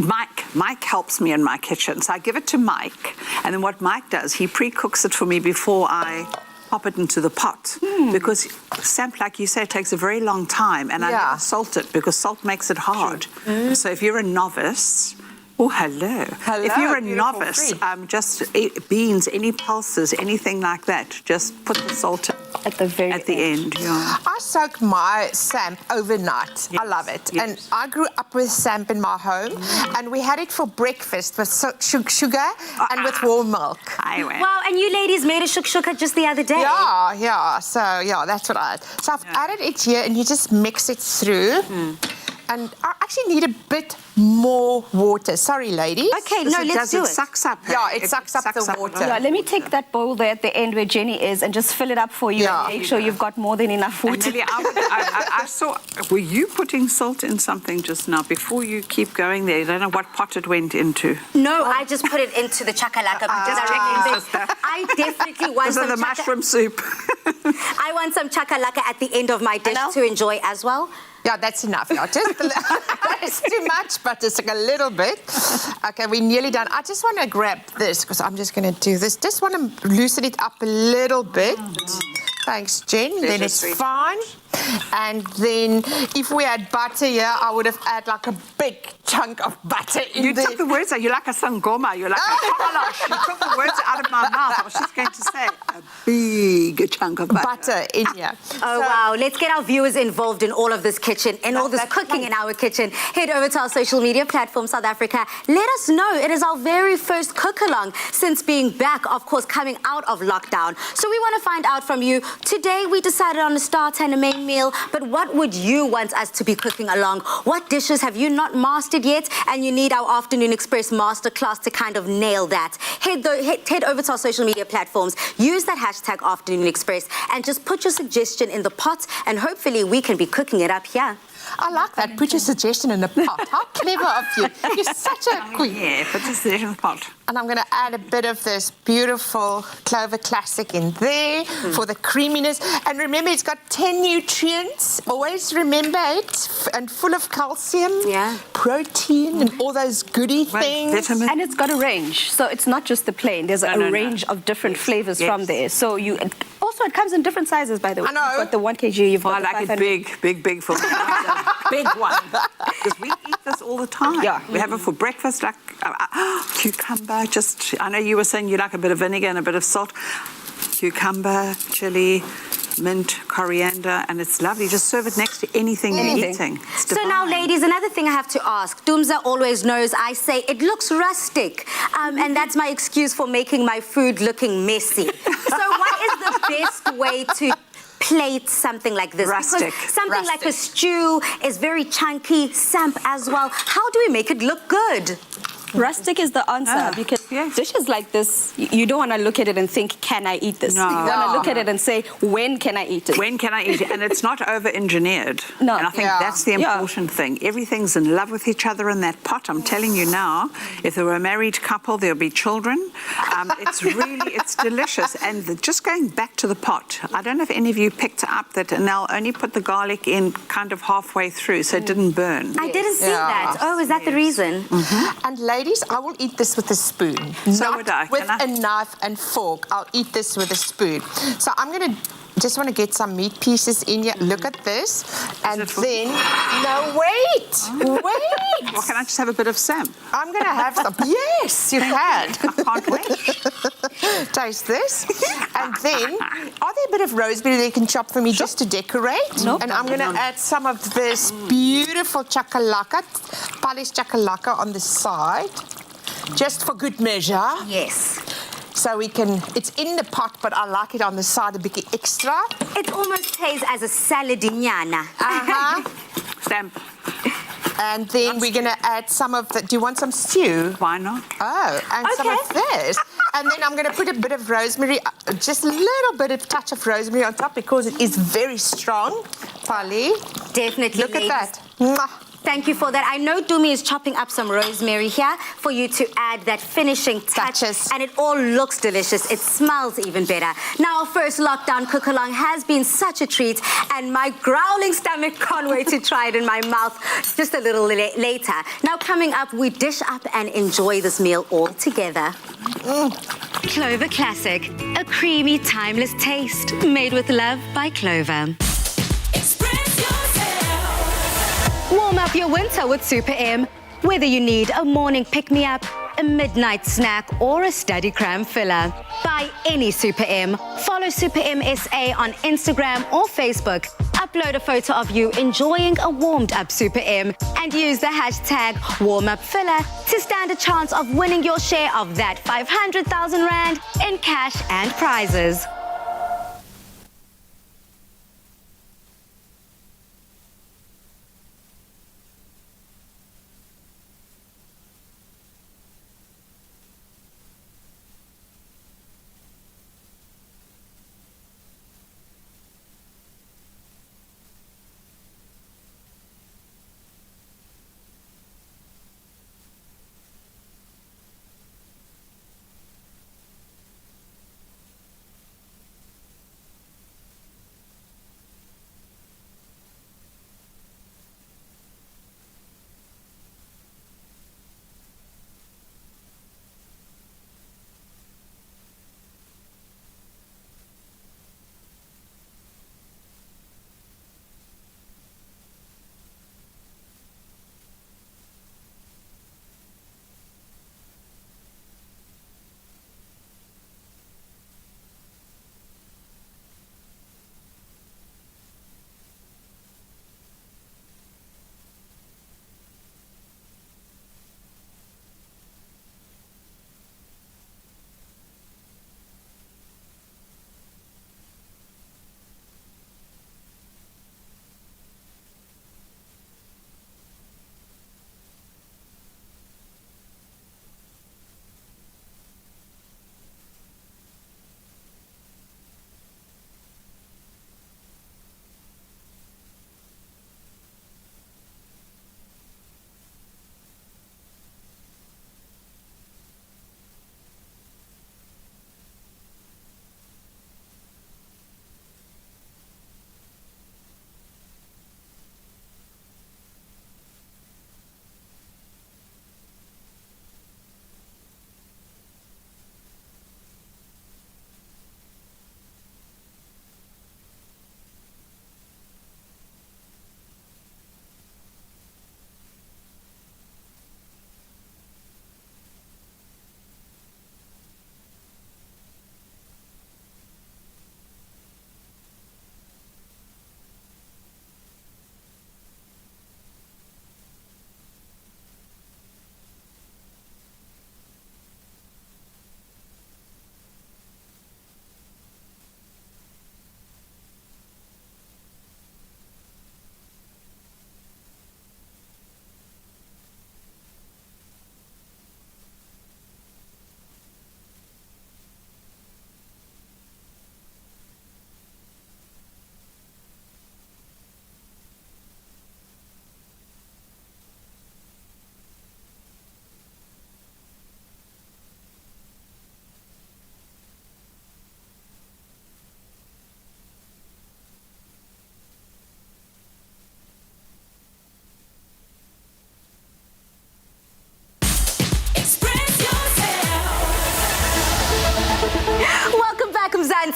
Mike helps me in my kitchen. So I give it to Mike. And then what Mike does, he pre-cooks it for me before I pop it into the pot. Because samp, like you say, takes a very long time. And I never salt it because salt makes it hard. So if you're a novice... Oh, hello. If you're a novice, just beans, any pulses, anything like that, just put the salt at the end. Yeah. I soak my samp overnight. I love it. Yes. And I grew up with samp in my home, and we had it for breakfast with sugar and with warm milk. Wow, and you ladies made a shakshuka just the other day. Yeah. So, that's what I had. So I've added it here, and you just mix it through. And I actually need a bit more water. Sorry, ladies. Okay, no, let's do It it. sucks up. Yeah, it sucks up the water. Yeah, let me take that bowl there at the end where Jenny is and just fill it up for you Yeah. and make sure you've got more than enough And water. Nelly, I saw, were you putting salt in something just now before you keep going there? I don't know what pot it went into. No, I just put it into the chakalaka because I definitely want This is some the mushroom soup. I want some chakalaka at the end of my dish Hello? to enjoy as well. Yeah, that's enough. Yeah, just that's too much, but just like a little bit. Okay, we're nearly done. I just want to grab this because I'm just going to do this. Just want to loosen it up a little bit. Thanks, Jen. Then it's sweet. fine. And then if we had butter here, I would have added like a big chunk of butter in You there. took the words out. You're like a sangoma. You're like a chokolosh. You took the words out of my mouth. I was just going to say a big chunk of butter in here. Oh, wow. Let's get our viewers involved in all of this kitchen and all this that's cooking fun. in our kitchen. Head over to our social media platform, South Africa. Let us know. It is our very first cook-along since being back, of course, coming out of lockdown. So we want to find out from you. Today, we decided on a starter and a main meal, but what would you want us to be cooking along? What dishes have you not mastered yet? And you need our Afternoon Express masterclass to kind of nail that. Head over to our social media platforms. Use that hashtag Afternoon Express and just put your suggestion in the pot and hopefully we can be cooking it up here. I like that. Put your suggestion in the pot. How clever of you. You're such a queen. Yeah, put this in the pot. And I'm going to add a bit of this beautiful Clover Classic in there for the creaminess. And remember, it's got 10 nutrients. Always remember it. And full of calcium, protein, and all those goody things. Vitamins. And it's got a range, so it's not just the plain. There's a range of different flavors from there. So you also it comes in different sizes, by the way. I know. You've got the 1 kg. You've Oh, got I like the it 500. big for me. Big one. Because we eat this all the time. Yeah. We have it for breakfast, like cucumber. I know you were saying you like a bit of vinegar and a bit of salt. Cucumber, chili, mint, coriander, and it's lovely. Just serve it next to anything you're eating. It's So now, divine. ladies, another thing I have to ask. Doomza always knows I say it looks rustic, and that's my excuse for making my food looking messy. So what is the best way to plate something like this? Rustic. Because something like a stew is very chunky, samp as well. How do we make it look good? Rustic is the answer because dishes like this, you don't want to look at it and think, can I eat this? No. You want to look at it and say, when can I eat it? When can I eat it? And it's not over-engineered. No. And I think that's the important thing. Everything's in love with each other in that pot. I'm telling you now, if there were a married couple, there'll be children. It's delicious. And just going back to the pot, I don't know if any of you picked up that Nell only put the garlic in kind of halfway through, so it didn't burn. I didn't see that. Oh, is that the reason? And ladies, I will eat this with a spoon. So not would I. with Can I? a knife and fork. I'll eat this with a spoon. So I'm going to just want to get some meat pieces in here. Look at this. And it for- then, no, wait. Well, can I just have a bit of Sam? I'm going to have some. Yes, you can. I can't wait. Taste this. And then, are there a bit of rosemary they can chop for me just to decorate? No. And I'm going to add some of this beautiful chakalaka, polished chakalaka on the side, just for good measure. Yes. So we can, it's in the pot, but I like it on the side a bit extra. It almost tastes as a saladignana. Uh-huh. Sam, And then we're going to add some of the, do you want some stew? why not? Oh, and some of this. And then I'm going to put a bit of rosemary, just a little bit of touch of rosemary on top because it is very strong. Polly, Definitely, look at ladies. that. Mwah. Thank you for that. I know Dumi is chopping up some rosemary here for you to add that finishing touch. Touches. And it all looks delicious. It smells even better. Now, our first lockdown cook-along has been such a treat, and my growling stomach can't wait to try it in my mouth just a little later. Now, coming up, we dish up and enjoy this meal all together. Clover Classic, a creamy, timeless taste made with love by Clover. Express yourself. Warm up your winter with Super M. Whether you need a morning pick-me-up, a midnight snack, or a study cram filler, buy any Super M. Follow Super M SA on Instagram or Facebook. Upload a photo of you enjoying a warmed-up Super M and use the hashtag #WarmUpFiller to stand a chance of winning your share of that 500,000 Rand in cash and prizes.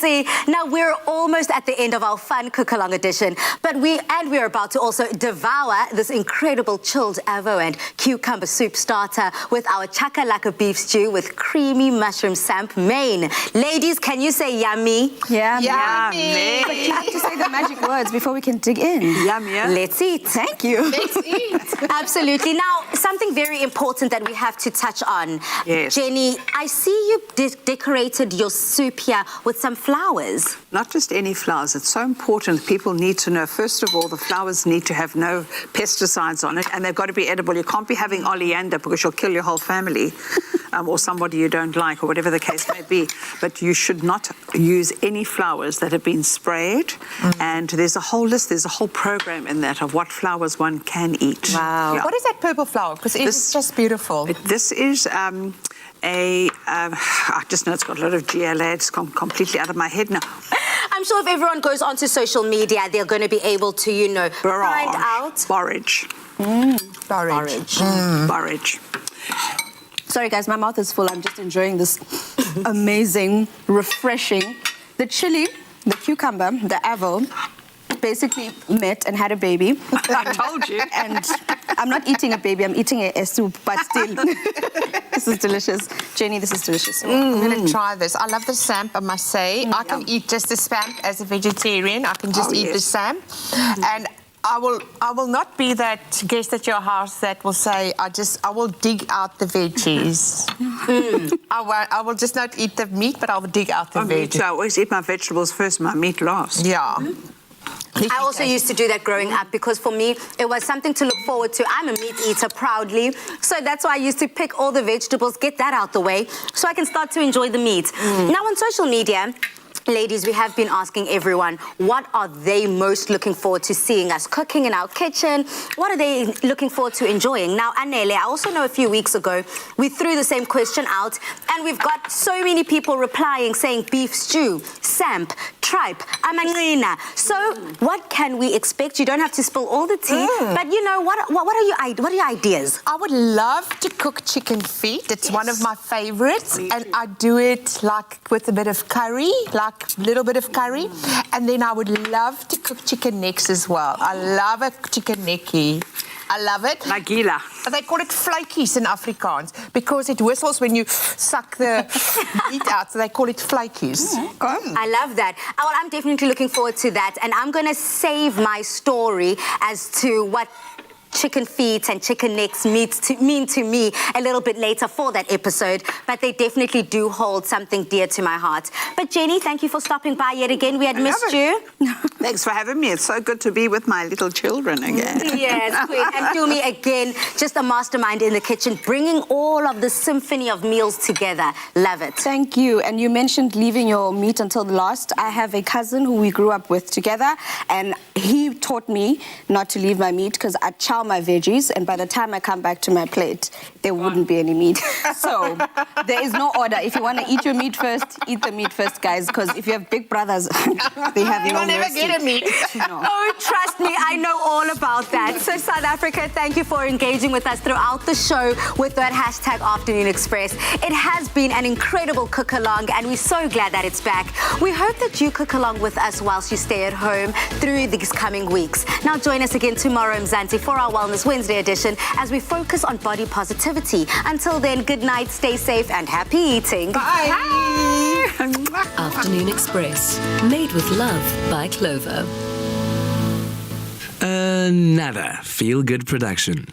Zanti. Now we're almost at the end of our fun cook-along edition, but we're about to also devour this incredible chilled avo and cucumber soup starter with our chakalaka beef stew with creamy mushroom samp main. Ladies, can you say yummy? Yeah. Yummy. But you have to say the magic words before we can dig in. Yum, yeah. Let's eat. Thank you. Let's eat. Absolutely. Now, something very important that we have to touch on. Yes. Jenny, I see you decorated your soup here with some flowers. Not just any flowers. It's so important. People need to know, first of all, the flowers need to have no pesticides on it, and they've got to be edible. You can't be having oleander because you'll kill your whole family. Or somebody you don't like, or whatever the case may be. But you should not use any flowers that have been sprayed. And there's a whole list, there's a whole program in that of what flowers one can eat. Wow. Yeah. What is that purple flower? Because it's just beautiful. This is I just know it's got a lot of GLA. It's gone completely out of my head now. I'm sure if everyone goes onto social media, they're going to be able to, you know, find out. Borage. Borage. Borage. Sorry, guys, my mouth is full. I'm just enjoying this amazing, refreshing. The chili, the cucumber, the avo, basically met and had a baby. I told you. And I'm not eating a baby, I'm eating a soup, but still. This is delicious. Jenny, this is delicious. I'm going to try this. I love the samp, I must say. I can eat just the samp as a vegetarian. I can just eat the samp. And I will not be that guest at your house that will say, I will dig out the veggies. I will just not eat the meat, but I will dig out the veggies. I always eat my vegetables first, my meat last. Yeah. I also used to do that growing up because for me, it was something to look forward to. I'm a meat eater proudly. So that's why I used to pick all the vegetables, get that out the way, so I can start to enjoy the meat. Now on social media, ladies, we have been asking everyone, what are they most looking forward to seeing us cooking in our kitchen? What are they looking forward to enjoying? Now, Anele, I also know a few weeks ago, we threw the same question out, and we've got so many people replying, saying beef stew, samp, tripe, amanina. So what can we expect? You don't have to spill all the tea, but you know, what are your ideas? I would love to cook chicken feet. It's one of my favorites. And I do it like with a bit of curry, like a little bit of curry. And then I would love to cook chicken necks as well. I love a chicken neckie. I love it. Nagila. They call it flakies in Afrikaans because it whistles when you suck the meat out. So they call it flakies. I love that. Well, I'm definitely looking forward to that. And I'm going to save my story as to what chicken feet and chicken necks mean to me a little bit later for that episode, but they definitely do hold something dear to my heart. But Jenny, thank you for stopping by yet again. We had missed you. Thanks for having me. It's so good to be with my little children again. Yes, Queen. And Dumi, again, just a mastermind in the kitchen, bringing all of the symphony of meals together. Love it. Thank you. And you mentioned leaving your meat until the last. I have a cousin who we grew up with together, and he taught me not to leave my meat because I chow my veggies, and by the time I come back to my plate, there wouldn't be any meat. So there is no order. If you want to eat your meat first, eat the meat first, guys, because if you have big brothers, they have no mercy. Get a meat. No. Oh, trust me, I know all about that. So South Africa, thank you for engaging with us throughout the show with that hashtag Afternoon Express. It has been an incredible cook-along, and we're so glad that it's back. We hope that you cook along with us whilst you stay at home through these coming weeks. Now join us again tomorrow, Mzansi, for our Wellness Wednesday edition as we focus on body positivity. Until then, good night, stay safe, and happy eating. Bye. Afternoon Express. Made with love by Clover. Nada. Feel Good Production.